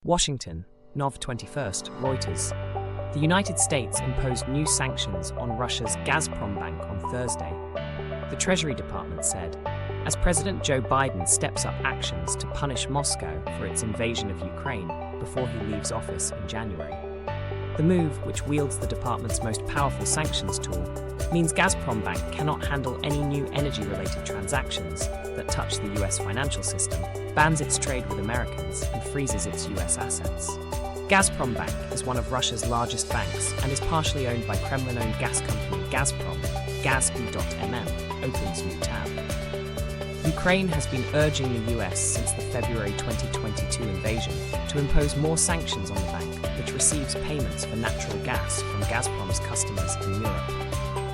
Washington, Nov 21st, Reuters. The United States imposed new sanctions on Russia's Gazprombank on Thursday. The Treasury Department said, as President Joe Biden steps up actions to punish Moscow for its invasion of Ukraine before he leaves office in January. The move, which wields the department's most powerful sanctions tool, means Gazprombank cannot handle any new energy-related transactions that touch the US financial system, bans its trade with Americans, and freezes its US assets. Gazprombank is one of Russia's largest banks and is partially owned by Kremlin-owned gas company Gazprom. Gazprom.mm opens new tab. Ukraine has been urging the US since the February 2022 invasion to impose more sanctions on the bank, which receives payments for natural gas from Gazprom's customers in Europe.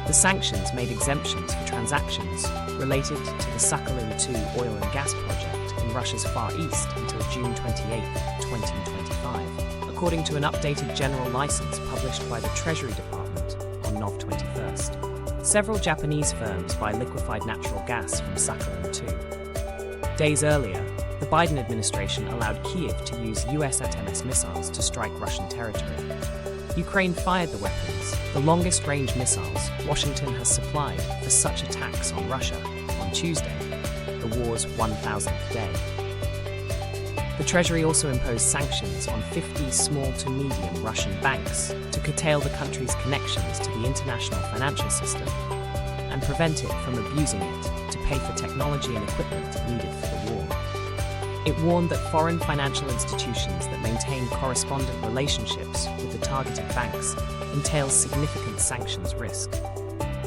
The sanctions made exemptions for transactions related to the Sakhalin-2 oil and gas project in Russia's Far East until June 28, 2025, according to an updated general license published by the Treasury Department on Nov 21st. Several Japanese firms buy liquefied natural gas from Sakhalin-2. Days earlier, the Biden administration allowed Kyiv to use US ATACMS missiles to strike Russian territory. Ukraine fired the weapons, the longest-range missiles Washington has supplied for such attacks on Russia on Tuesday, the war's 1,000th day. The Treasury also imposed sanctions on 50 small to medium Russian banks to curtail the country's connections to the international financial system and prevent it from abusing it to pay for technology and equipment needed for the war. It warned that foreign financial institutions that maintain correspondent relationships with the targeted banks entails significant sanctions risk.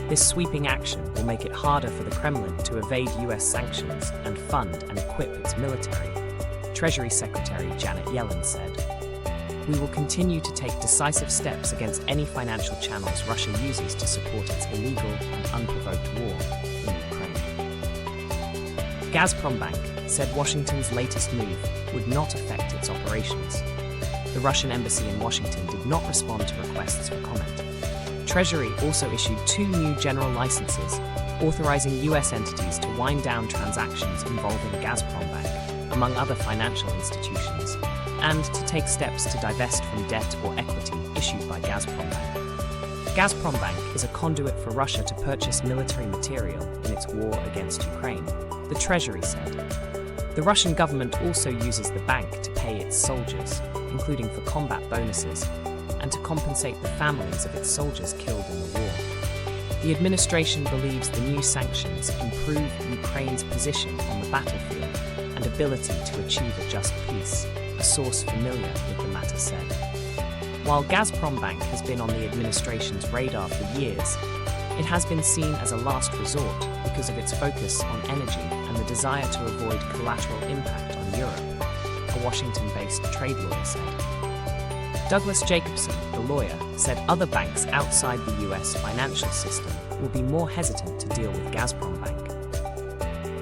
This sweeping action will make it harder for the Kremlin to evade US sanctions and fund and equip its military, Treasury Secretary Janet Yellen said. We will continue to take decisive steps against any financial channels Russia uses to support its illegal and unprovoked war in Ukraine. Gazprombank said Washington's latest move would not affect its operations. The Russian embassy in Washington did not respond to requests for comment. Treasury also issued 2 new general licenses authorizing US entities to wind down transactions involving Gazprombank, among other financial institutions, and to take steps to divest from debt or equity issued by Gazprombank. Gazprombank is a conduit for Russia to purchase military material in its war against Ukraine, the Treasury said. The Russian government also uses the bank to pay its soldiers, including for combat bonuses, and to compensate the families of its soldiers killed in the war. The administration believes the new sanctions improve Ukraine's position on the battlefield and ability to achieve a just peace, a source familiar with the matter said. While Gazprombank has been on the administration's radar for years, it has been seen as a last resort because of its focus on energy and the desire to avoid collateral impact on Europe, a Washington-based trade lawyer said. Douglas Jacobson, the lawyer, said other banks outside the US financial system will be more hesitant to deal with Gazprombank.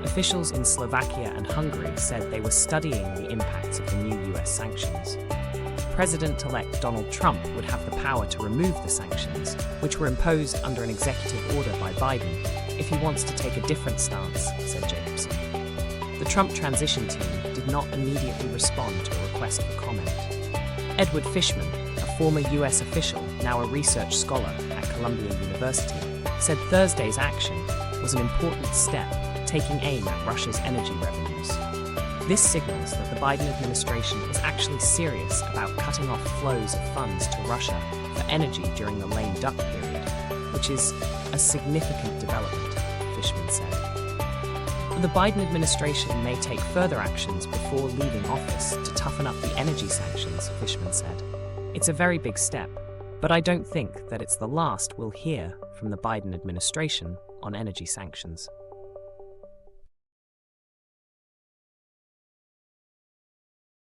Officials in Slovakia and Hungary said they were studying the impacts of the new US sanctions. President-elect Donald Trump would have the power to remove the sanctions, which were imposed under an executive order by Biden, if he wants to take a different stance, said Jacobson. The Trump transition team did not immediately respond to a request for comment. Edward Fishman, a former US official, now a research scholar at Columbia University, said Thursday's action was an important step taking aim at Russia's energy revenues. This signals that the Biden administration is actually serious about cutting off flows of funds to Russia for energy during the lame duck period, which is a significant development, Fishman said. The Biden administration may take further actions before leaving office to toughen up the energy sanctions, Fishman said. It's a very big step, but I don't think that it's the last we'll hear from the Biden administration on energy sanctions.